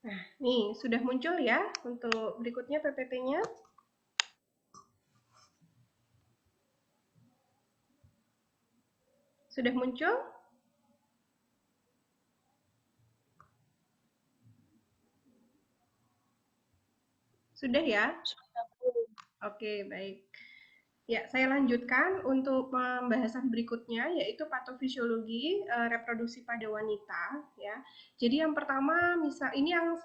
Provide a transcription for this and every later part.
Nah, nih sudah muncul ya untuk berikutnya PPT-nya. Sudah muncul? Sudah ya? Oke, baik. Ya, saya lanjutkan untuk pembahasan berikutnya yaitu patofisiologi reproduksi pada wanita ya. Jadi yang pertama misal ini yang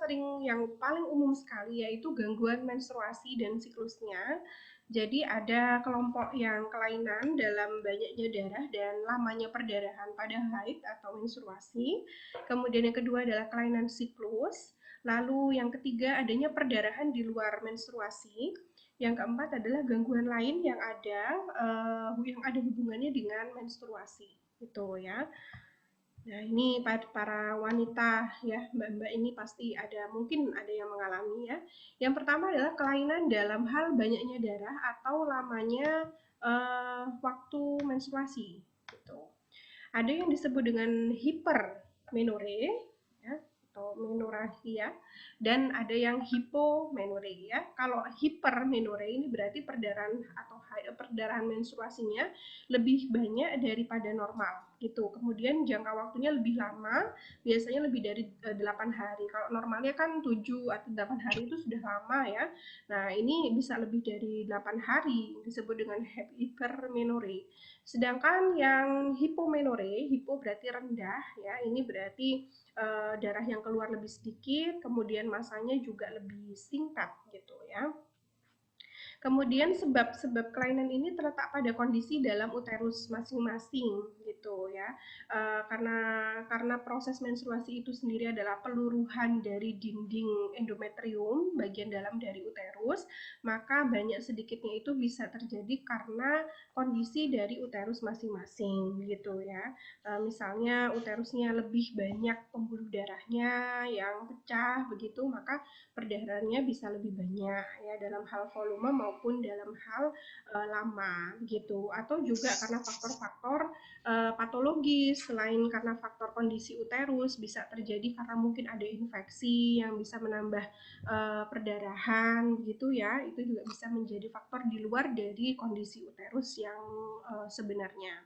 paling umum sekali yaitu gangguan menstruasi dan siklusnya. Jadi ada kelompok yang kelainan dalam banyaknya darah dan lamanya perdarahan pada haid atau menstruasi. Kemudian yang kedua adalah kelainan siklus. Lalu yang ketiga adanya perdarahan di luar menstruasi. Yang keempat adalah gangguan lain yang ada hubungannya dengan menstruasi, gitu ya. Nah, ini para wanita ya, Mbak-mbak ini pasti mungkin ada yang mengalami ya. Yang pertama adalah kelainan dalam hal banyaknya darah atau lamanya waktu menstruasi, gitu. Ada yang disebut dengan hipermenore ya, atau menorrhagia dan ada yang hipomenore ya. Kalau hipermenore ini berarti perdarahan menstruasinya lebih banyak daripada normal gitu. Kemudian jangka waktunya lebih lama, biasanya lebih dari 8 hari. Kalau normalnya kan 7 atau 8 hari itu sudah lama ya. Nah, ini bisa lebih dari 8 hari disebut dengan hipermenore. Sedangkan yang hipomenore, hipo berarti rendah ya, ini berarti darah yang keluar lebih sedikit, kemudian masanya juga lebih singkat gitu ya. Kemudian sebab-sebab kelainan ini terletak pada kondisi dalam uterus masing-masing gitu ya. Karena proses menstruasi itu sendiri adalah peluruhan dari dinding endometrium bagian dalam dari uterus, maka banyak sedikitnya itu bisa terjadi karena kondisi dari uterus masing-masing gitu ya. Misalnya uterusnya lebih banyak pembuluh darahnya yang pecah begitu, maka perdarahannya bisa lebih banyak ya dalam hal volume maupun dalam hal lama gitu, atau juga karena faktor-faktor patologis. Selain karena faktor kondisi uterus, bisa terjadi karena mungkin ada infeksi yang bisa menambah perdarahan gitu ya, itu juga bisa menjadi faktor di luar dari kondisi uterus yang sebenarnya.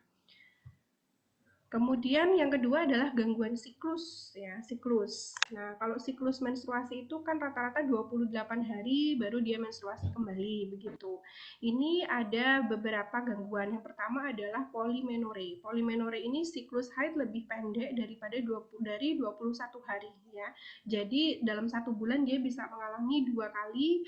Kemudian yang kedua adalah gangguan siklus ya, siklus. Nah, kalau siklus menstruasi itu kan rata-rata 28 hari baru dia menstruasi kembali begitu. Ini ada beberapa gangguan. Yang pertama adalah polimenore. Polimenore ini siklus haid lebih pendek daripada 21 hari ya. Jadi dalam 1 bulan dia bisa mengalami 2 kali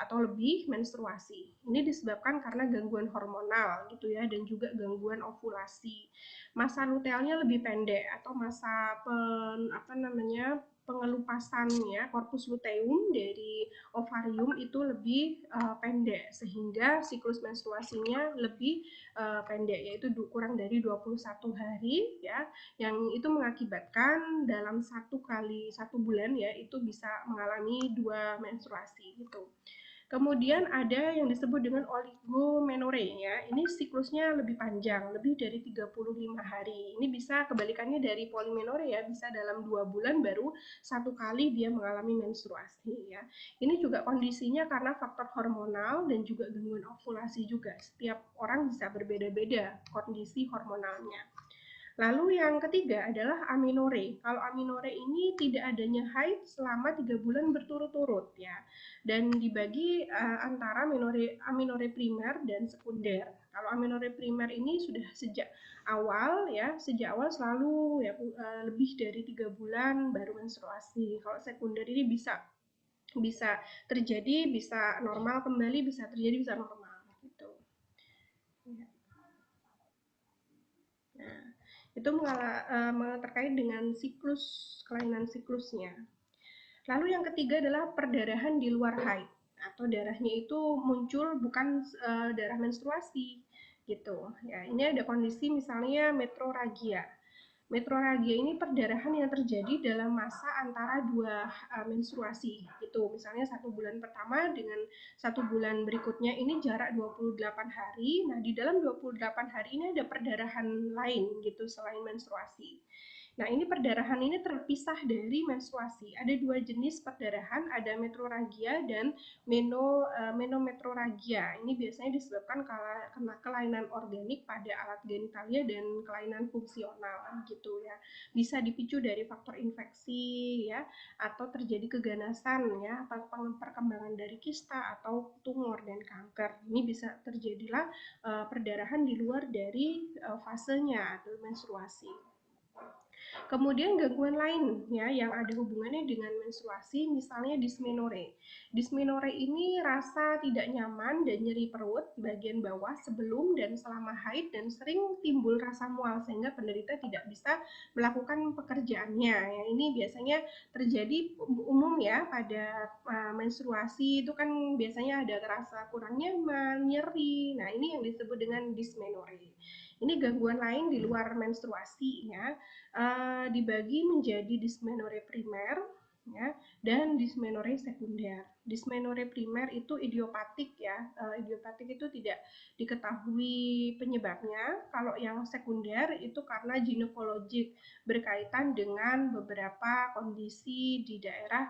atau lebih menstruasi. Ini disebabkan karena gangguan hormonal gitu ya, dan juga gangguan ovulasi. Masa lutealnya lebih pendek atau masa pengelupasannya korpus luteum dari ovarium itu lebih pendek, sehingga siklus menstruasinya lebih pendek, yaitu kurang dari 21 hari ya, yang itu mengakibatkan dalam 1 bulan ya itu bisa mengalami 2 menstruasi gitu. Kemudian ada yang disebut dengan oligomenore ya. Ini siklusnya lebih panjang, lebih dari 35 hari. Ini bisa kebalikannya dari polimenore ya, bisa dalam 2 bulan baru 1 kali dia mengalami menstruasi ya. Ini juga kondisinya karena faktor hormonal dan juga gangguan ovulasi juga. Setiap orang bisa berbeda-beda kondisi hormonalnya. Lalu yang ketiga adalah aminore. Kalau aminore ini tidak adanya haid selama 3 bulan berturut-turut ya, dan dibagi antara aminore primer dan sekunder. Kalau aminore primer ini sudah sejak awal selalu ya lebih dari 3 bulan baru menstruasi. Kalau sekunder ini bisa bisa terjadi, bisa normal kembali, bisa terjadi, bisa normal gitu. Ya. Nah, itu terkait dengan kelainan siklusnya. Lalu yang ketiga adalah perdarahan di luar haid atau darahnya itu muncul bukan darah menstruasi gitu. Ya, ini ada kondisi misalnya metrorragia. Metrorragia ini perdarahan yang terjadi dalam masa antara 2 menstruasi gitu. Misalnya 1 bulan pertama dengan 1 bulan berikutnya ini jarak 28 hari. Nah, di dalam 28 hari ini ada perdarahan lain gitu selain menstruasi. Nah, ini perdarahan ini terpisah dari menstruasi. Ada dua jenis perdarahan, ada metrorragia dan menometrorragia. Ini biasanya disebabkan karena kelainan organik pada alat genitalia dan kelainan fungsional gitu ya. Bisa dipicu dari faktor infeksi ya, atau terjadi keganasan ya, perkembangan dari kista atau tumor dan kanker. Ini bisa terjadilah perdarahan di luar dari fasenya atau menstruasi. Kemudian gangguan lain ya yang ada hubungannya dengan menstruasi, misalnya dysmenorrhea. Dysmenorrhea ini rasa tidak nyaman dan nyeri perut bagian bawah sebelum dan selama haid dan sering timbul rasa mual sehingga penderita tidak bisa melakukan pekerjaannya. Ya, ini biasanya terjadi umum ya pada menstruasi itu kan biasanya ada rasa kurang nyaman, nyeri. Nah, ini yang disebut dengan dysmenorrhea. Ini gangguan lain di luar menstruasi ya, dibagi menjadi dysmenorrhea primer ya, dan dysmenorrhea sekunder. Dysmenorrhea primer itu idiopatik ya, idiopatik itu tidak diketahui penyebabnya. Kalau yang sekunder itu karena ginekologik, berkaitan dengan beberapa kondisi di daerah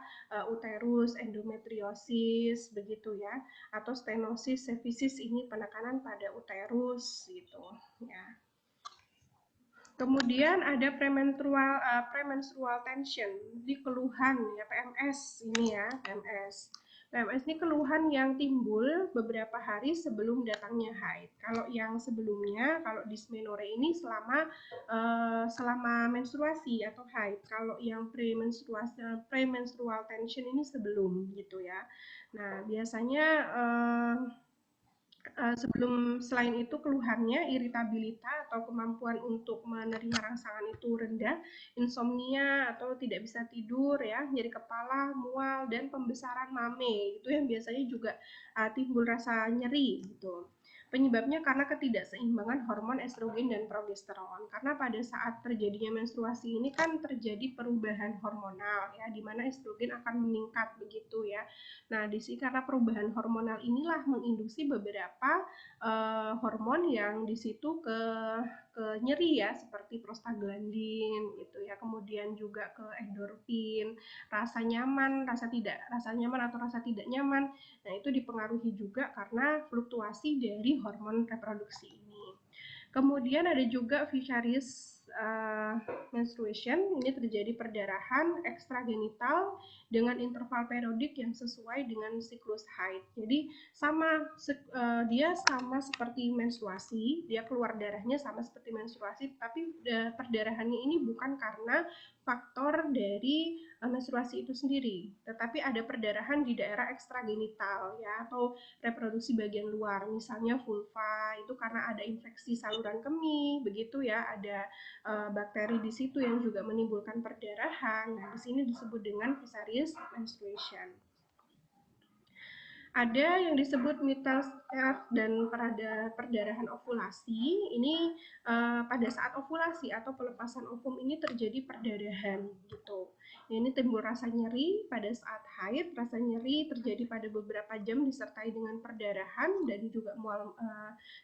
uterus, endometriosis begitu ya, atau stenosis, cervix ini penekanan pada uterus gitu ya. Kemudian ada premenstrual tension, di keluhan ya PMS ini ya, PMS. PMS ini keluhan yang timbul beberapa hari sebelum datangnya haid. Kalau yang sebelumnya, kalau dysmenorrhea ini selama menstruasi atau haid. Kalau yang premenstrual tension ini sebelum gitu ya. Nah, biasanya selain itu keluhannya iritabilitas atau kemampuan untuk menerima rangsangan itu rendah, insomnia atau tidak bisa tidur ya, nyeri kepala, mual dan pembesaran mame itu yang biasanya juga timbul rasa nyeri gitu. Penyebabnya karena ketidakseimbangan hormon estrogen dan progesteron. Karena pada saat terjadinya menstruasi ini kan terjadi perubahan hormonal ya, di mana estrogen akan meningkat begitu ya. Nah, di sini karena perubahan hormonal inilah menginduksi beberapa hormon yang di situ ke nyeri ya, seperti prostaglandin gitu ya, kemudian juga ke endorfin, rasa nyaman atau rasa tidak nyaman. Nah, itu dipengaruhi juga karena fluktuasi dari hormon reproduksi ini. Kemudian ada juga Fisheri's menstruation, ini terjadi perdarahan ekstragenital dengan interval periodik yang sesuai dengan siklus haid. Jadi dia sama seperti menstruasi, dia keluar darahnya sama seperti menstruasi, tapi perdarahannya ini bukan karena faktor dari menstruasi itu sendiri, tetapi ada perdarahan di daerah ekstragenital ya, atau reproduksi bagian luar, misalnya vulva itu karena ada infeksi saluran kemih, begitu ya, ada bakteri di situ yang juga menimbulkan perdarahan. Nah, di sini disebut dengan Fisheri's menstruation. Ada yang disebut mitral staph dan perdarahan ovulasi. Ini pada saat ovulasi atau pelepasan ovum ini terjadi perdarahan gitu. Ini timbul rasa nyeri pada saat haid, rasa nyeri terjadi pada beberapa jam disertai dengan perdarahan dan juga mual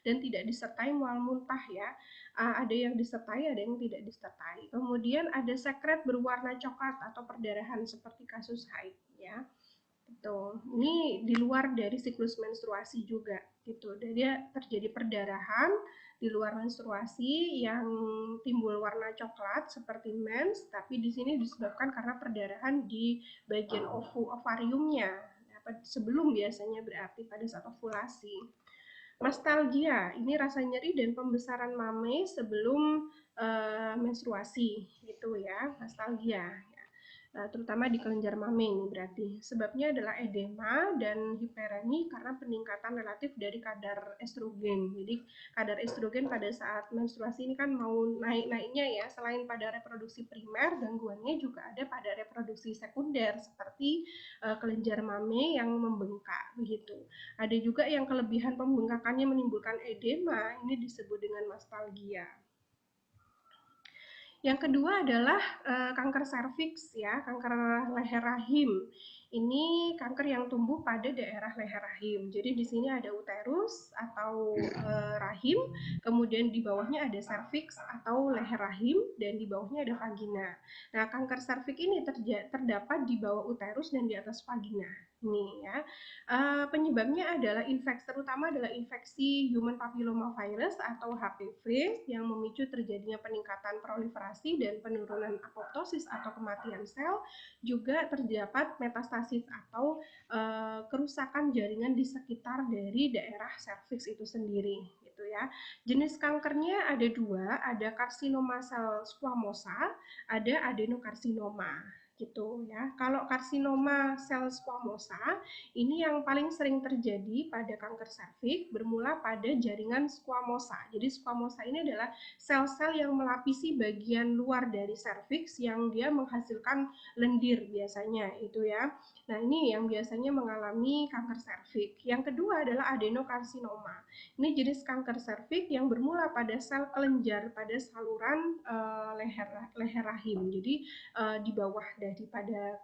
dan tidak disertai mual muntah ya. Ada yang disertai, ada yang tidak disertai. Kemudian ada sekret berwarna coklat atau perdarahan seperti kasus haid ya. Gitu. Ini di luar dari siklus menstruasi juga gitu. Dan dia terjadi perdarahan di luar menstruasi yang timbul warna coklat seperti mens, tapi di sini disebabkan karena perdarahan di bagian ovariumnya sebelum biasanya berarti pada saat ovulasi. Mastalgia, ini rasa nyeri dan pembesaran mame sebelum menstruasi gitu ya, mastalgia. Terutama di kelenjar mame ini berarti. Sebabnya adalah edema dan hiperemi karena peningkatan relatif dari kadar estrogen. Jadi kadar estrogen pada saat menstruasi ini kan mau naik-naiknya ya, selain pada reproduksi primer, gangguannya juga ada pada reproduksi sekunder seperti kelenjar mame yang membengkak begitu. Ada juga yang kelebihan pembengkakannya menimbulkan edema, ini disebut dengan mastalgia. Yang kedua adalah kanker serviks ya, kanker leher rahim. Ini kanker yang tumbuh pada daerah leher rahim. Jadi di sini ada uterus atau rahim, kemudian di bawahnya ada serviks atau leher rahim, dan di bawahnya ada vagina. Nah, kanker serviks ini terdapat di bawah uterus dan di atas vagina. Ini ya. Penyebabnya adalah terutama adalah infeksi human papilloma virus atau HPV yang memicu terjadinya peningkatan proliferasi dan penurunan apoptosis atau kematian sel, juga terdapat metastasis atau kerusakan jaringan di sekitar dari daerah serviks itu sendiri, gitu ya. Jenis kankernya ada dua, ada karsinoma sel squamosa, ada adenokarsinoma, gitu ya. Kalau karsinoma sel squamosa ini yang paling sering terjadi pada kanker serviks, bermula pada jaringan squamosa. Jadi squamosa ini adalah sel-sel yang melapisi bagian luar dari serviks yang dia menghasilkan lendir biasanya itu ya. Nah, ini yang biasanya mengalami kanker serviks. Yang kedua adalah adenokarsinoma. Ini jenis kanker serviks yang bermula pada sel kelenjar pada saluran leher rahim. Jadi di bawah daripada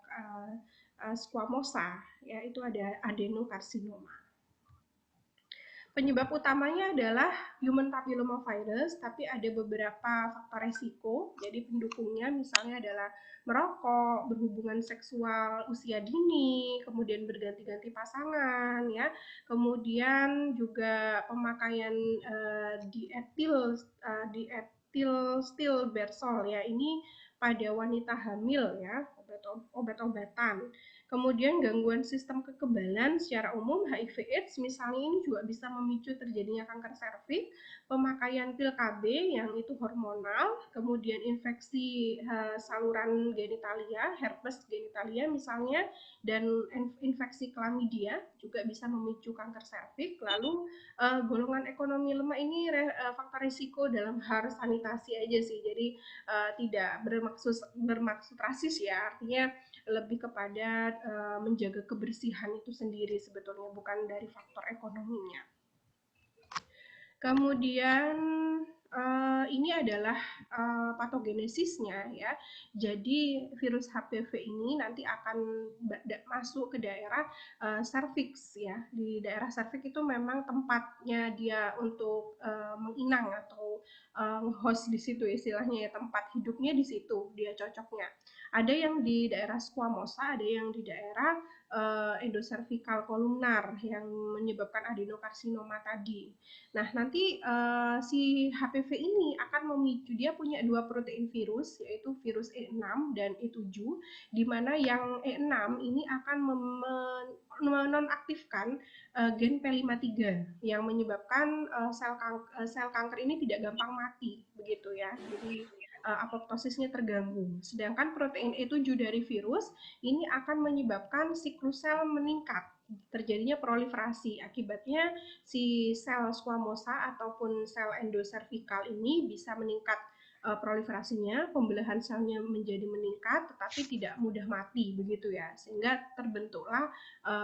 squamosa, ya itu ada adenokarsinoma. Penyebab utamanya adalah human papilloma virus, tapi ada beberapa faktor resiko. Jadi pendukungnya misalnya adalah merokok, berhubungan seksual usia dini, kemudian berganti-ganti pasangan, ya, kemudian juga pemakaian dietil stilbersol, ya, ini pada wanita hamil, ya, obat-obatan. Kemudian gangguan sistem kekebalan secara umum, HIV/AIDS misalnya, ini juga bisa memicu terjadinya kanker serviks, pemakaian pil KB yang itu hormonal, kemudian infeksi saluran genitalia, herpes genitalia misalnya, dan infeksi klamidia juga bisa memicu kanker serviks. Lalu golongan ekonomi lemah ini faktor risiko dalam hal sanitasi aja sih, jadi tidak bermaksud rasis ya, artinya lebih kepada menjaga kebersihan itu sendiri sebetulnya, bukan dari faktor ekonominya. Kemudian ini adalah patogenesisnya ya. Jadi virus HPV ini nanti akan masuk ke daerah serviks ya. Di daerah serviks itu memang tempatnya dia untuk menginang atau host di situ istilahnya ya, tempat hidupnya di situ dia cocoknya. Ada yang di daerah squamosa, ada yang di daerah endocervical kolumnar yang menyebabkan adenokarsinoma tadi. Nah, nanti si HPV ini akan memicu, dia punya dua protein virus, yaitu virus E6 dan E7, di mana yang E6 ini akan menonaktifkan gen P53 yang menyebabkan sel kanker ini tidak gampang mati, begitu ya. Jadi apoptosisnya terganggu. Sedangkan protein E7 dari virus ini akan menyebabkan siklus sel meningkat, terjadinya proliferasi. Akibatnya si sel squamosa ataupun sel endocervical ini bisa meningkat proliferasinya, pembelahan selnya menjadi meningkat, tetapi tidak mudah mati begitu ya, sehingga terbentuklah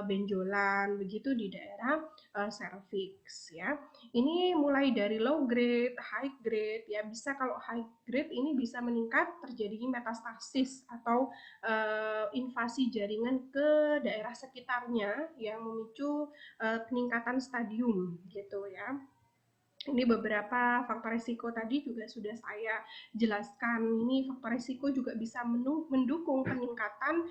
benjolan begitu di daerah cervix ya. Ini mulai dari low grade, high grade ya, bisa kalau high grade ini bisa meningkat terjadinya metastasis atau invasi jaringan ke daerah sekitarnya yang memicu peningkatan stadium gitu ya. Ini beberapa faktor risiko tadi juga sudah saya jelaskan. Ini faktor risiko juga bisa mendukung peningkatan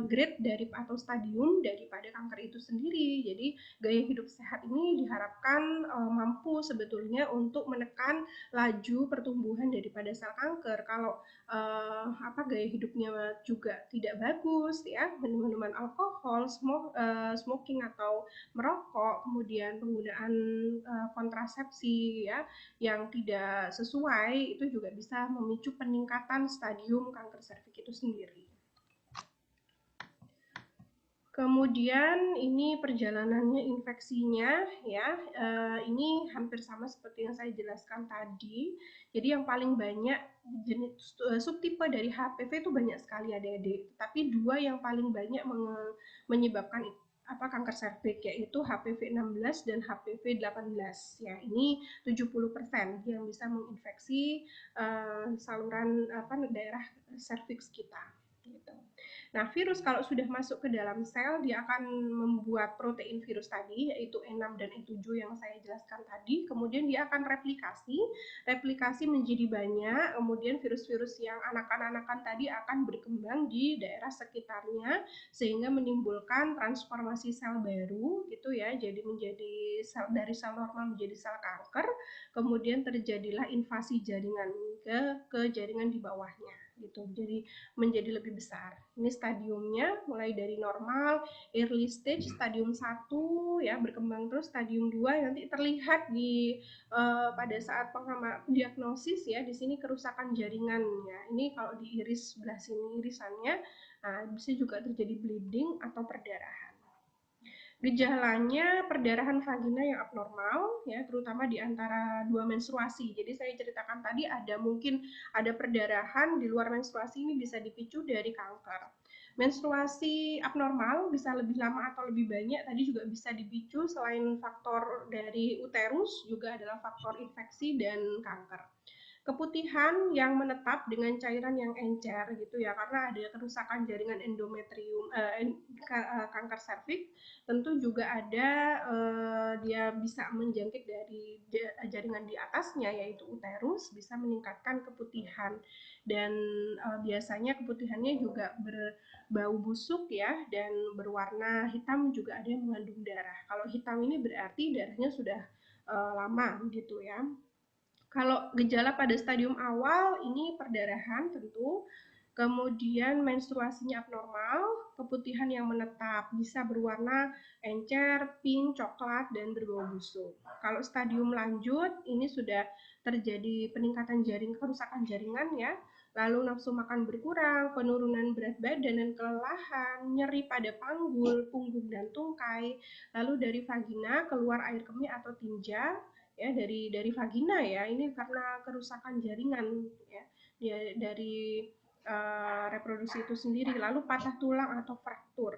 grade dari atau stadium daripada kanker itu sendiri. Jadi gaya hidup sehat ini diharapkan mampu sebetulnya untuk menekan laju pertumbuhan daripada sel kanker. Kalau gaya hidupnya juga tidak bagus ya, minuman alkohol, smoking atau merokok, kemudian penggunaan kontrasepsi ya yang tidak sesuai, itu juga bisa memicu peningkatan stadium kanker serviks itu sendiri. Kemudian ini perjalanannya infeksinya ya, ini hampir sama seperti yang saya jelaskan tadi. Jadi yang paling banyak jenis subtipe dari HPV itu banyak sekali adik-adik, tapi dua yang paling banyak menyebabkan kanker serviks, yaitu HPV 16 dan HPV 18 ya. Ini 70% yang bisa menginfeksi saluran daerah serviks kita gitu. Nah, virus kalau sudah masuk ke dalam sel, dia akan membuat protein virus tadi, yaitu E6 dan E7 yang saya jelaskan tadi. Kemudian dia akan replikasi menjadi banyak. Kemudian virus-virus yang anakan-anakan tadi akan berkembang di daerah sekitarnya, sehingga menimbulkan transformasi sel baru, gitu ya. Jadi menjadi dari sel normal menjadi sel kanker. Kemudian terjadilah invasi jaringan ke jaringan di bawahnya, gitu. Jadi menjadi lebih besar. Ini stadiumnya mulai dari normal, early stage, stadium 1 ya, berkembang terus stadium 2 nanti terlihat di pada saat diagnosis ya, di sini kerusakan jaringan ya. Ini kalau di iris sebelah sini irisannya, nah, bisa juga terjadi bleeding atau perdarahan. Gejalanya perdarahan vagina yang abnormal ya, terutama di antara dua menstruasi. Jadi saya ceritakan tadi mungkin ada perdarahan di luar menstruasi, ini bisa dipicu dari kanker. Menstruasi abnormal bisa lebih lama atau lebih banyak, tadi juga bisa dipicu selain faktor dari uterus juga adalah faktor infeksi dan kanker. Keputihan yang menetap dengan cairan yang encer gitu ya, karena ada kerusakan jaringan endometrium, kanker serviks. Tentu juga ada dia bisa menjangkit dari jaringan di atasnya, yaitu uterus, bisa meningkatkan keputihan. Dan biasanya keputihannya juga berbau busuk ya, dan berwarna hitam, juga ada yang mengandung darah. Kalau hitam ini berarti darahnya sudah lama gitu ya. Kalau gejala pada stadium awal ini perdarahan tentu, kemudian menstruasinya abnormal, keputihan yang menetap, bisa berwarna encer, pink, coklat, dan berbau busuk. Kalau stadium lanjut, ini sudah terjadi peningkatan kerusakan jaringan ya, lalu nafsu makan berkurang, penurunan berat badan dan kelelahan, nyeri pada panggul, punggung, dan tungkai, lalu dari vagina keluar air kemih atau tinja, ya dari vagina ya, ini karena kerusakan jaringan ya dari reproduksi itu sendiri, lalu patah tulang atau fraktur.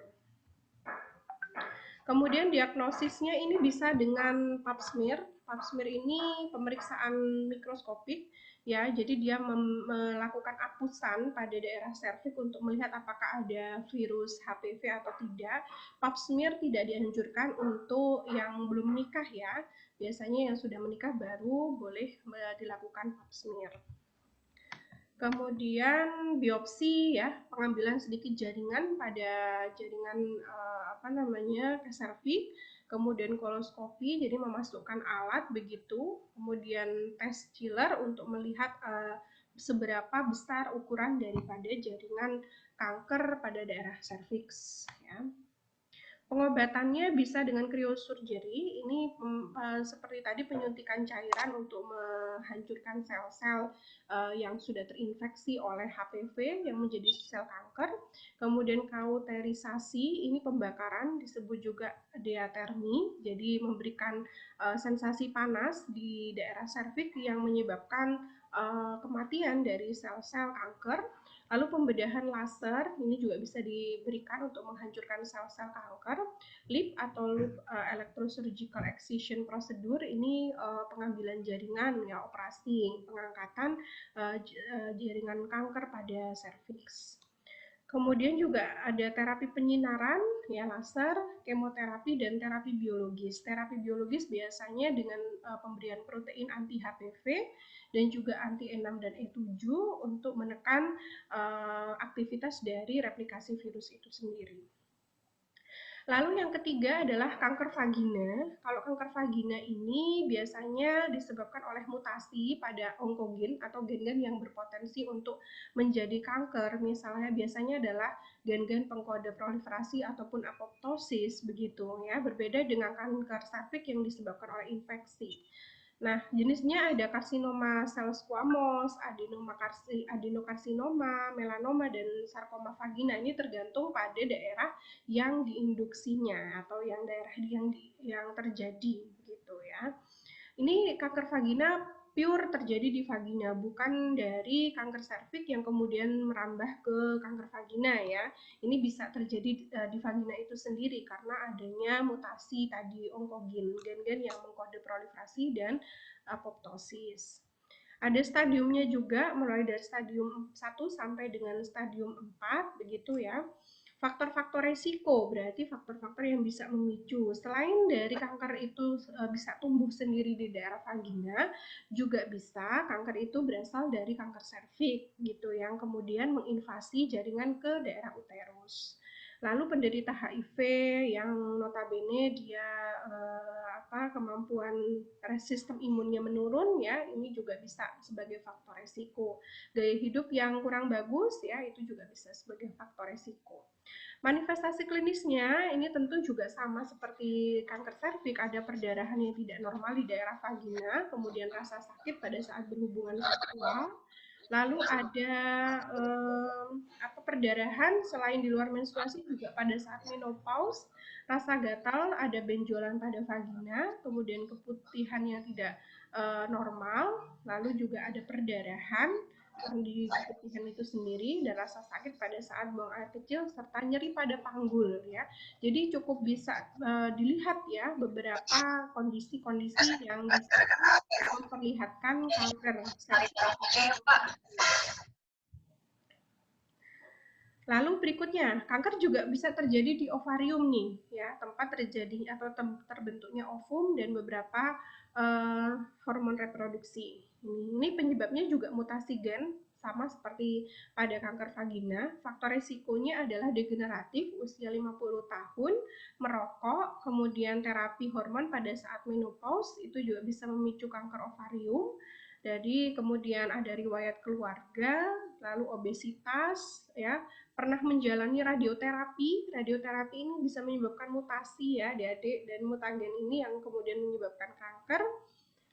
Kemudian diagnosisnya ini bisa dengan pap smear. Pap smear ini pemeriksaan mikroskopik ya, jadi dia melakukan apusan pada daerah serviks untuk melihat apakah ada virus HPV atau tidak. Pap smear tidak dianjurkan untuk yang belum menikah ya. Biasanya yang sudah menikah baru boleh dilakukan pap smear. Kemudian biopsi ya, pengambilan sedikit jaringan pada jaringan serviks, kemudian koloskopi, jadi memasukkan alat begitu, kemudian tes chiller untuk melihat seberapa besar ukuran daripada jaringan kanker pada daerah serviks ya. Pengobatannya bisa dengan cryosurgery, ini seperti tadi penyuntikan cairan untuk menghancurkan sel-sel yang sudah terinfeksi oleh HPV yang menjadi sel kanker. Kemudian kauterisasi, ini pembakaran, disebut juga diatermi, jadi memberikan sensasi panas di daerah serviks yang menyebabkan kematian dari sel-sel kanker. Lalu pembedahan laser ini juga bisa diberikan untuk menghancurkan sel-sel kanker. LIP atau loop electrosurgical excision procedure ini pengambilan jaringan ya, operasi pengangkatan jaringan kanker pada serviks. Kemudian juga ada terapi penyinaran, ya laser, kemoterapi, dan terapi biologis. Terapi biologis biasanya dengan pemberian protein anti HPV dan juga anti E6 dan E7 untuk menekan aktivitas dari replikasi virus itu sendiri. Lalu yang ketiga adalah kanker vagina. Kalau kanker vagina ini biasanya disebabkan oleh mutasi pada onkogen atau gen-gen yang berpotensi untuk menjadi kanker. Misalnya biasanya adalah gen-gen pengkode proliferasi ataupun apoptosis begitu ya. Berbeda dengan kanker serviks yang disebabkan oleh infeksi. Nah, jenisnya ada karsinoma sel squamous, adenokarsinoma, melanoma, dan sarkoma vagina. Ini tergantung pada daerah yang diinduksinya atau yang daerah yang terjadi gitu ya. Ini kanker vagina pure terjadi di vagina, bukan dari kanker serviks yang kemudian merambah ke kanker vagina ya. Ini bisa terjadi di vagina itu sendiri karena adanya mutasi tadi onkogen, gen-gen yang mengkode proliferasi dan apoptosis. Ada stadiumnya juga, mulai dari stadium 1 sampai dengan stadium 4, begitu ya. Faktor-faktor resiko, berarti faktor-faktor yang bisa memicu. Selain dari kanker itu bisa tumbuh sendiri di daerah vagina, juga bisa kanker itu berasal dari kanker serviks gitu, yang kemudian menginvasi jaringan ke daerah uterus. Lalu penderita HIV yang notabene dia kemampuan sistem imunnya menurun ya, ini juga bisa sebagai faktor resiko. Gaya hidup yang kurang bagus ya, itu juga bisa sebagai faktor resiko. Manifestasi klinisnya ini tentu juga sama seperti kanker serviks, ada perdarahan yang tidak normal di daerah vagina, kemudian rasa sakit pada saat berhubungan seksual, lalu ada perdarahan selain di luar menstruasi juga pada saat menopause, rasa gatal, ada benjolan pada vagina, kemudian keputihan yang tidak normal, lalu juga ada perdarahan di keputihan itu sendiri dan rasa sakit pada saat buang air kecil serta nyeri pada panggul ya. Jadi cukup bisa dilihat ya beberapa kondisi-kondisi yang bisa memperlihatkan kanker serviks. Lalu berikutnya, kanker juga bisa terjadi di ovarium nih, ya, tempat terjadi atau terbentuknya ovum dan beberapa hormon reproduksi. Ini penyebabnya juga mutasi gen, sama seperti pada kanker vagina. Faktor risikonya adalah degeneratif, usia 50 tahun, merokok, kemudian terapi hormon pada saat menopause, itu juga bisa memicu kanker ovarium. Jadi kemudian ada riwayat keluarga, lalu obesitas, ya, pernah menjalani radioterapi. Radioterapi ini bisa menyebabkan mutasi ya adik-adik, dan mutagen ini yang kemudian menyebabkan kanker.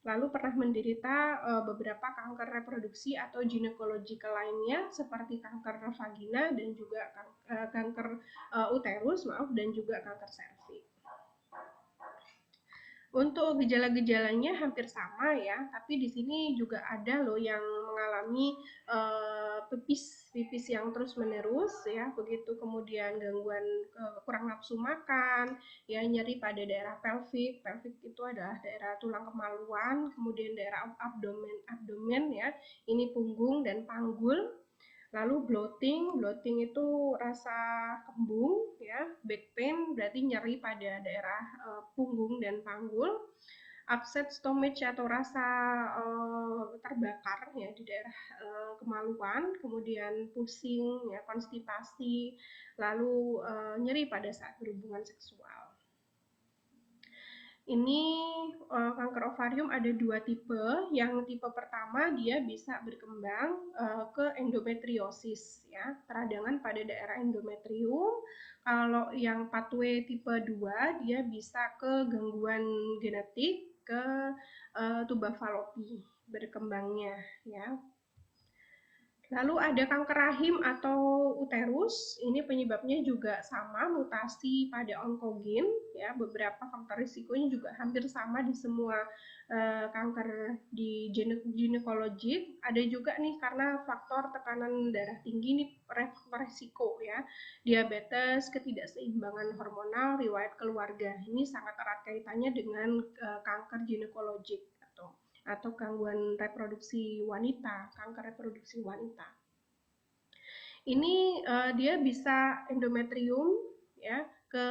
Lalu pernah menderita beberapa kanker reproduksi atau ginekologi lainnya seperti kanker vagina dan juga kanker uterus, dan juga kanker serviks. Untuk gejala-gejalanya hampir sama ya, tapi di sini juga ada loh yang mengalami pipis yang terus-menerus ya, begitu kemudian gangguan kurang nafsu makan, ya nyeri pada daerah pelvik. Pelvik itu adalah daerah tulang kemaluan, kemudian daerah abdomen ya, ini punggung dan panggul. Lalu bloating itu rasa kembung ya, back pain berarti nyeri pada daerah punggung dan panggul, upset stomach atau rasa terbakar ya di daerah kemaluan, kemudian pusing ya, konstipasi, lalu nyeri pada saat berhubungan seksual. Ini kanker ovarium ada 2 tipe. Yang tipe pertama dia bisa berkembang ke endometriosis ya, peradangan pada daerah endometrium. Kalau yang pathway tipe 2 dia bisa ke gangguan genetik, ke tuba falopi berkembangnya ya. Lalu ada kanker rahim atau uterus, ini penyebabnya juga sama, mutasi pada onkogen, ya, beberapa faktor risikonya juga hampir sama di semua kanker di ginekologi. Ada juga nih karena faktor tekanan darah tinggi, ini faktor risiko ya, diabetes, ketidakseimbangan hormonal, riwayat keluarga. Ini sangat erat kaitannya dengan kanker ginekologi atau gangguan reproduksi wanita, kanker reproduksi wanita. Ini dia bisa endometrium ya, ke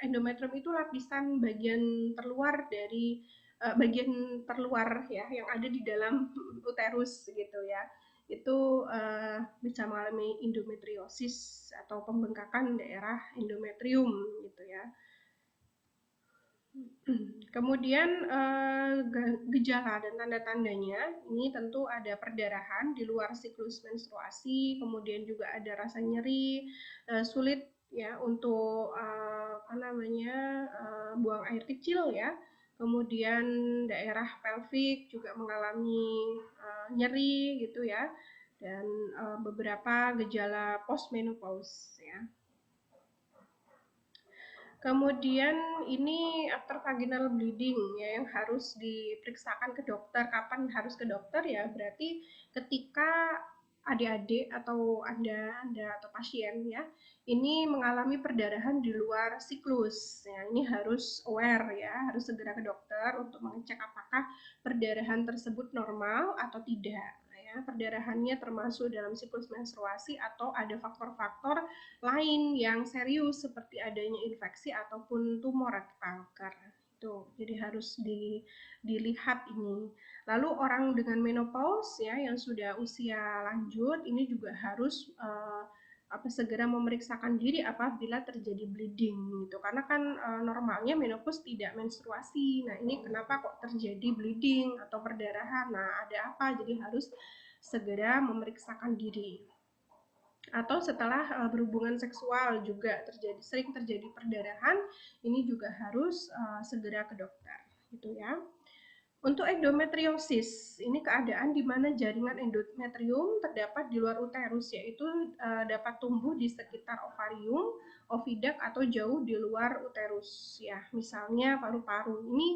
endometrium itu lapisan bagian terluar dari bagian terluar ya yang ada di dalam uterus gitu ya. Itu bisa mengalami endometriosis atau pembengkakan daerah endometrium gitu ya. Kemudian gejala dan tanda-tandanya ini tentu ada perdarahan di luar siklus menstruasi, kemudian juga ada rasa nyeri, sulit ya untuk buang air kecil ya. Kemudian daerah pelvik juga mengalami nyeri gitu ya, dan beberapa gejala postmenopause ya. Kemudian ini after vaginal bleeding ya yang harus diperiksakan ke dokter. Kapan harus ke dokter ya? Berarti ketika adik-adik atau Anda atau pasien ya, ini mengalami perdarahan di luar siklus. Ya, ini harus aware ya, harus segera ke dokter untuk mengecek apakah perdarahan tersebut normal atau tidak. Ya, perdarahannya termasuk dalam siklus menstruasi atau ada faktor-faktor lain yang serius seperti adanya infeksi ataupun tumor atau kanker. Itu. Jadi harus dilihat ini. Lalu orang dengan menopause ya yang sudah usia lanjut ini juga harus segera memeriksakan diri apabila terjadi bleeding gitu. Karena kan normalnya menopause tidak menstruasi. Nah, ini kenapa kok terjadi bleeding atau perdarahan? Nah, ada apa? Jadi harus segera memeriksakan diri. Atau setelah berhubungan seksual juga sering terjadi perdarahan, ini juga harus segera ke dokter gitu ya. Untuk endometriosis, ini keadaan di mana jaringan endometrium terdapat di luar uterus, yaitu dapat tumbuh di sekitar ovarium, ovidak atau jauh di luar uterus, ya, misalnya paru-paru. Ini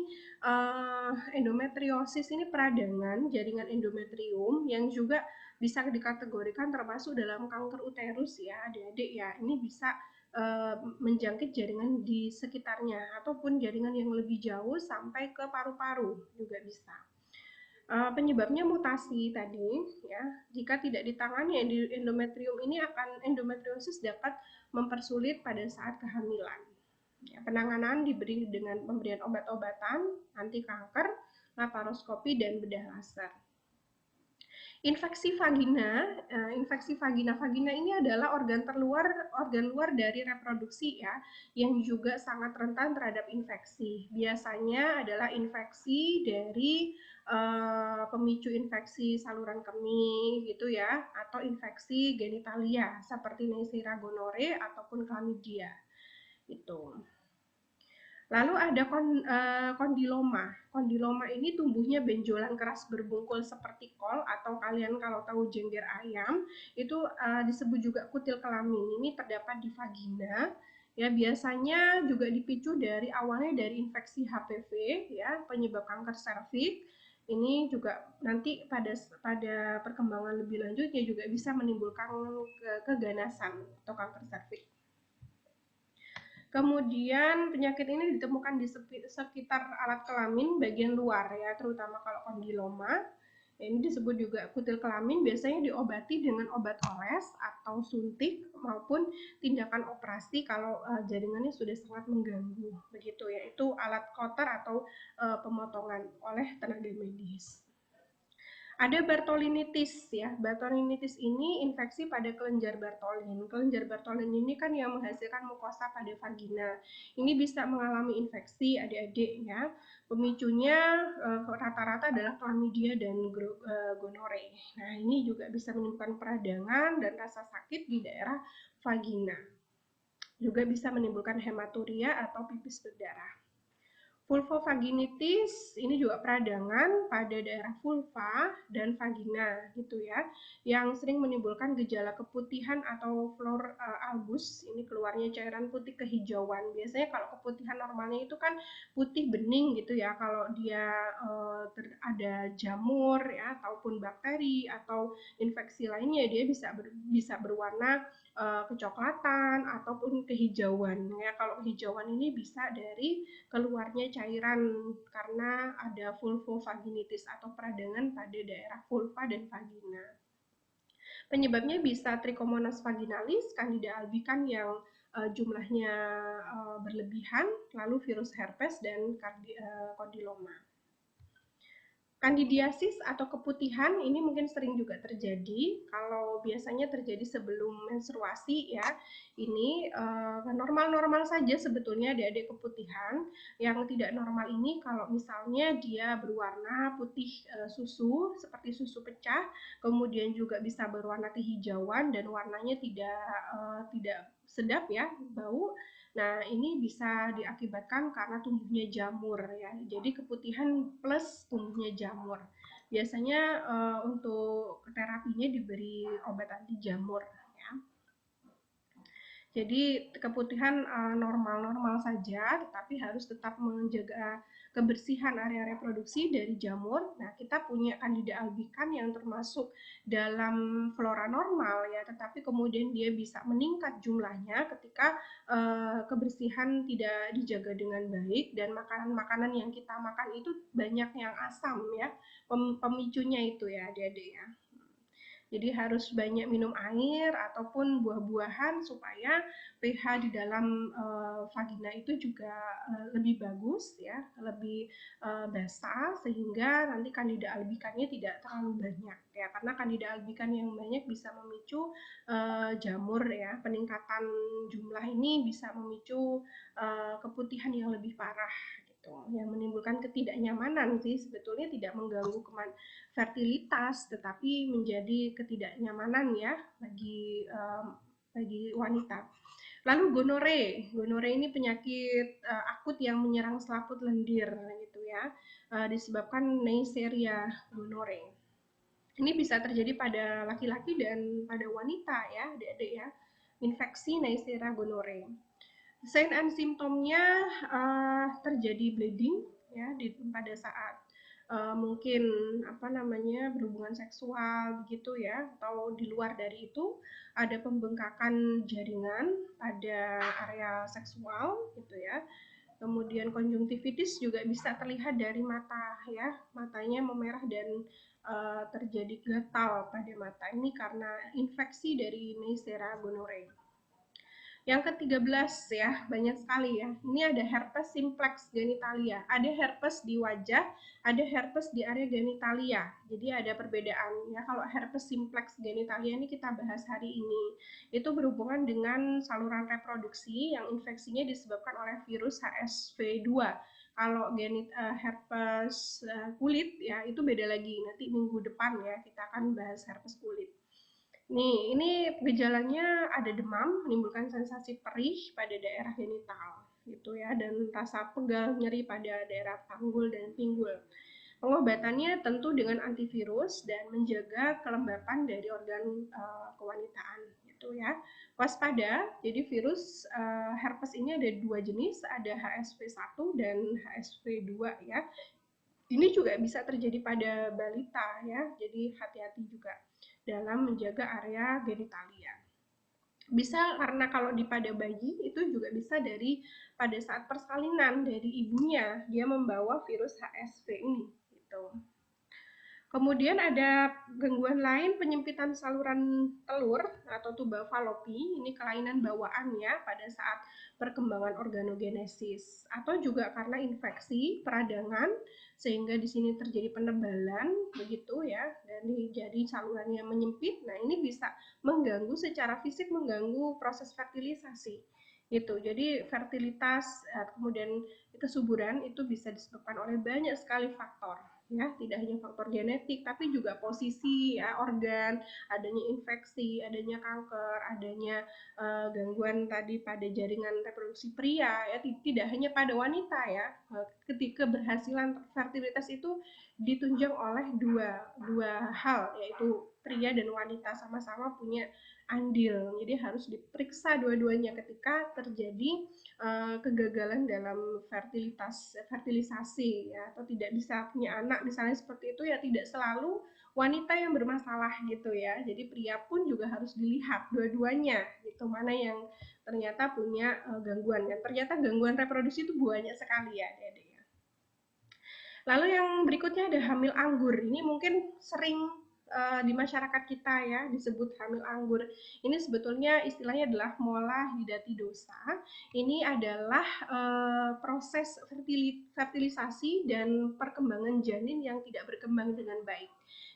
endometriosis ini peradangan jaringan endometrium yang juga bisa dikategorikan termasuk dalam kanker uterus ya, adik-adik ya. Ini bisa menjangkit jaringan di sekitarnya ataupun jaringan yang lebih jauh sampai ke paru-paru juga bisa. Penyebabnya mutasi tadi ya. Jika tidak ditangani endometrium ini endometriosis dapat mempersulit pada saat kehamilan. Ya, penanganan diberi dengan pemberian obat-obatan anti kanker, laparoskopi dan bedah laser. Infeksi vagina ini adalah organ luar dari reproduksi ya, yang juga sangat rentan terhadap infeksi. Biasanya adalah infeksi dari pemicu infeksi saluran kemih gitu ya, atau infeksi genitalia seperti Neisseria gonorrhoeae ataupun chlamydia. Itu. Lalu ada kondiloma. Kondiloma ini tumbuhnya benjolan keras berbungkul seperti kol atau kalian kalau tahu jengger ayam itu disebut juga kutil kelamin. Ini terdapat di vagina. Ya biasanya juga dipicu awalnya dari infeksi HPV ya penyebab kanker serviks. Ini juga nanti pada perkembangan lebih lanjutnya juga bisa menimbulkan keganasan atau kanker serviks. Kemudian penyakit ini ditemukan di sekitar alat kelamin bagian luar ya, terutama kalau kondiloma. Ini disebut juga kutil kelamin, biasanya diobati dengan obat oles atau suntik maupun tindakan operasi kalau jaringannya sudah sangat mengganggu. Begitu ya, itu alat kotor atau pemotongan oleh tenaga medis. Ada Bartholinitis ya. Bartholinitis ini infeksi pada kelenjar Bartholin. Kelenjar Bartholin ini kan yang menghasilkan mukosa pada vagina. Ini bisa mengalami infeksi adik-adik ya. Pemicunya rata-rata adalah chlamydia dan gonorrhoeae. Nah, ini juga bisa menimbulkan peradangan dan rasa sakit di daerah vagina. Juga bisa menimbulkan hematuria atau pipis berdarah. Vulvovaginitis ini juga peradangan pada daerah vulva dan vagina gitu ya, yang sering menimbulkan gejala keputihan atau flor albus, ini keluarnya cairan putih kehijauan. Biasanya kalau keputihan normalnya itu kan putih bening gitu ya, kalau dia ada jamur ya ataupun bakteri atau infeksi lainnya dia bisa berwarna kecoklatan ataupun kehijauan ya. Kalau kehijauan ini bisa dari keluarnya cairan karena ada vulvovaginitis atau peradangan pada daerah vulva dan vagina. Penyebabnya bisa Trichomonas vaginalis, Candida albicans yang jumlahnya berlebihan, lalu virus herpes dan kondiloma. Kandidiasis atau keputihan ini mungkin sering juga terjadi. Kalau biasanya terjadi sebelum menstruasi ya, ini normal-normal saja sebetulnya adik-adik keputihan. Yang tidak normal ini kalau misalnya dia berwarna putih susu seperti susu pecah, kemudian juga bisa berwarna kehijauan dan warnanya tidak sedap ya, bau. Nah, ini bisa diakibatkan karena tumbuhnya jamur ya. Jadi keputihan plus tumbuhnya jamur. Biasanya untuk terapinya diberi obat anti jamur ya. Jadi keputihan normal-normal saja, tetapi harus tetap menjaga kebersihan area reproduksi dari jamur. Nah, kita punya Candida albicans yang termasuk dalam flora normal ya, tetapi kemudian dia bisa meningkat jumlahnya ketika kebersihan tidak dijaga dengan baik dan makanan-makanan yang kita makan itu banyak yang asam ya, pemicunya itu ya adik-adik ya. Jadi harus banyak minum air ataupun buah-buahan supaya pH di dalam vagina itu juga lebih bagus ya, lebih basah sehingga nanti Candida albicans-nya tidak terlalu banyak ya. Karena Candida albicans yang banyak bisa memicu jamur ya. Peningkatan jumlah ini bisa memicu keputihan yang lebih parah gitu, yang menimbulkan ketidaknyamanan sih, sebetulnya tidak mengganggu fertilitas, tetapi menjadi ketidaknyamanan ya bagi wanita. Lalu gonore, gonore ini penyakit akut yang menyerang selaput lendir gitu ya, disebabkan Neisseria gonore. Ini bisa terjadi pada laki-laki dan pada wanita ya, adik-adik ya. Infeksi Neisseria gonore. Sign and symptomnya terjadi bleeding ya pada saat mungkin apa namanya berhubungan seksual begitu ya, atau di luar dari itu ada pembengkakan jaringan pada area seksual gitu ya. Kemudian konjungtivitis juga bisa terlihat dari mata ya, matanya memerah dan terjadi gatal pada mata, ini karena infeksi dari Neisseria gonorrhoeae. Yang ke-13 ya, banyak sekali ya. Ini ada herpes simplex genitalia. Ada herpes di wajah, ada herpes di area genitalia. Jadi ada perbedaan ya. Kalau herpes simplex genitalia ini kita bahas hari ini. Itu berhubungan dengan saluran reproduksi yang infeksinya disebabkan oleh virus HSV2. Kalau herpes kulit ya itu beda lagi. Nanti minggu depan ya kita akan bahas herpes kulit. Nih, ini gejalanya ada demam, menimbulkan sensasi perih pada daerah genital, gitu ya, dan rasa pegal nyeri pada daerah panggul dan pinggul. Pengobatannya tentu dengan antivirus dan menjaga kelembapan dari organ kewanitaan, gitu ya. Waspada, jadi virus herpes ini ada dua jenis, ada HSV1 dan HSV2 ya. Ini juga bisa terjadi pada balita ya, jadi hati-hati juga dalam menjaga area genitalia. Bisa karena kalau di pada bayi itu juga bisa dari pada saat persalinan dari ibunya dia membawa virus HSV ini gitu. Kemudian ada gangguan lain, penyempitan saluran telur atau tuba falopi, ini kelainan bawaan ya pada saat perkembangan organogenesis, atau juga karena infeksi peradangan sehingga di sini terjadi penebalan begitu ya, dan jadi salurannya menyempit. Nah, ini bisa mengganggu secara fisik, mengganggu proses fertilisasi gitu. Jadi fertilitas kemudian kesuburan itu bisa disebabkan oleh banyak sekali faktor ya, tidak hanya faktor genetik tapi juga posisi ya organ, adanya infeksi, adanya kanker, adanya gangguan tadi pada jaringan reproduksi pria ya, tidak hanya pada wanita ya. Ketika keberhasilan fertilitas itu ditunjang oleh dua hal, yaitu pria dan wanita sama-sama punya andil. Jadi harus diperiksa dua-duanya ketika terjadi kegagalan dalam fertilisasi ya, atau tidak bisa punya anak misalnya seperti itu ya, tidak selalu wanita yang bermasalah gitu ya. Jadi pria pun juga harus dilihat dua-duanya gitu, mana yang ternyata punya gangguan. Dan ternyata gangguan reproduksi itu banyak sekali ya adik-adik ya. Lalu yang berikutnya ada hamil anggur. Ini mungkin sering di masyarakat kita ya disebut hamil anggur. Ini sebetulnya istilahnya adalah mola hidatidosa. Ini adalah proses fertilisasi dan perkembangan janin yang tidak berkembang dengan baik.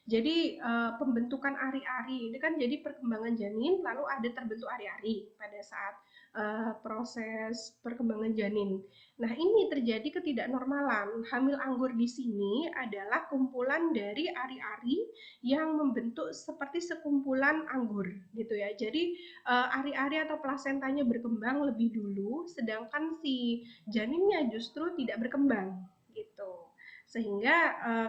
Jadi pembentukan ari-ari ini kan jadi perkembangan janin, lalu ada terbentuk ari-ari pada saat proses perkembangan janin. Nah, ini terjadi ketidaknormalan. Hamil anggur di sini adalah kumpulan dari ari-ari yang membentuk seperti sekumpulan anggur, gitu ya. Jadi ari-ari atau plasentanya berkembang lebih dulu, sedangkan si janinnya justru tidak berkembang, gitu. sehingga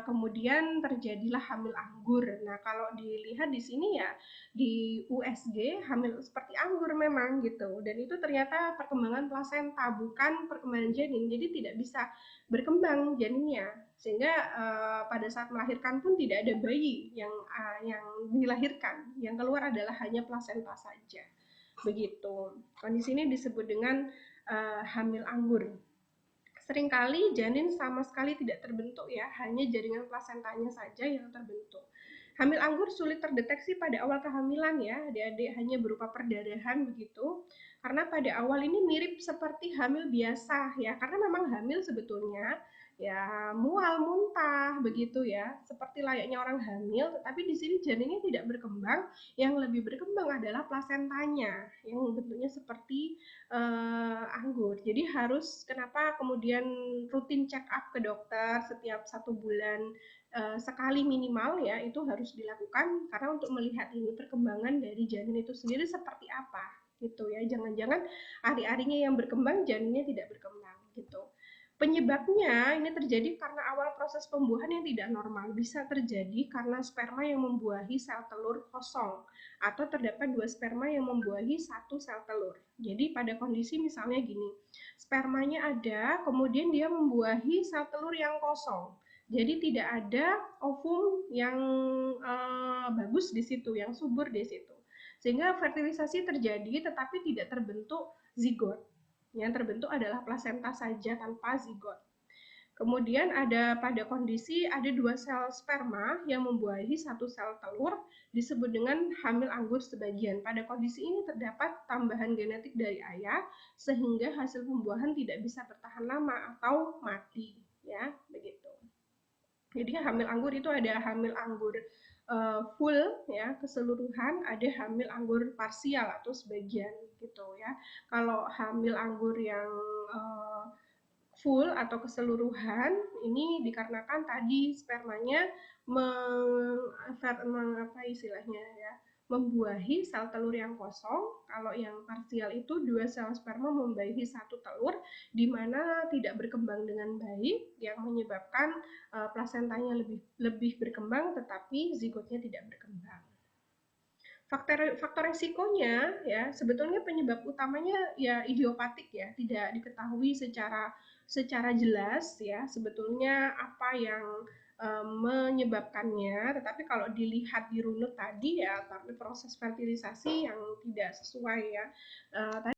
kemudian terjadilah hamil anggur. Nah, kalau dilihat di sini ya di USG hamil seperti anggur memang gitu, dan itu ternyata perkembangan plasenta bukan perkembangan janin, jadi tidak bisa berkembang janinnya, sehingga pada saat melahirkan pun tidak ada bayi yang dilahirkan, yang keluar adalah hanya plasenta saja. Begitu. Kondisi ini disebut dengan hamil anggur. Seringkali janin sama sekali tidak terbentuk ya, hanya jaringan plasentanya saja yang terbentuk. Hamil anggur sulit terdeteksi pada awal kehamilan ya, adik-adik, hanya berupa perdarahan begitu. Karena pada awal ini mirip seperti hamil biasa ya, karena memang hamil sebetulnya ya mual, muntah begitu ya, seperti layaknya orang hamil, tetapi di sini janinnya tidak berkembang, yang lebih berkembang adalah plasentanya yang bentuknya seperti anggur. Jadi harus kenapa kemudian rutin check up ke dokter setiap 1 bulan sekali minimal ya, itu harus dilakukan karena untuk melihat ini perkembangan dari janin itu sendiri seperti apa gitu ya. Jangan-jangan ari-arinya yang berkembang, janinnya tidak berkembang gitu. Penyebabnya ini terjadi karena awal proses pembuahan yang tidak normal. Bisa terjadi karena sperma yang membuahi sel telur kosong atau terdapat 2 sperma yang membuahi 1 sel telur. Jadi pada kondisi misalnya gini, spermanya ada, kemudian dia membuahi sel telur yang kosong. Jadi tidak ada ovum yang bagus di situ, yang subur di situ. Sehingga fertilisasi terjadi tetapi tidak terbentuk zigot. Yang terbentuk adalah plasenta saja tanpa zigot. Kemudian ada pada kondisi ada 2 sel sperma yang membuahi 1 sel telur, disebut dengan hamil anggur sebagian. Pada kondisi ini terdapat tambahan genetik dari ayah sehingga hasil pembuahan tidak bisa bertahan lama atau mati, ya, begitu. Jadi hamil anggur itu ada hamil anggur full ya keseluruhan, ada hamil anggur parsial atau sebagian gitu ya. Kalau hamil anggur yang full atau keseluruhan ini dikarenakan tadi spermanya apa istilahnya ya, membuahi sel telur yang kosong. Kalau yang parsial itu 2 sel sperma membuahi 1 telur, di mana tidak berkembang dengan baik yang menyebabkan plasentanya lebih berkembang tetapi zigotnya tidak berkembang. Faktor resikonya ya sebetulnya penyebab utamanya ya idiopatik ya, tidak diketahui secara jelas ya sebetulnya apa yang menyebabkannya, tetapi kalau dilihat di runut tadi ya, tapi proses fertilisasi yang tidak sesuai ya. Tadi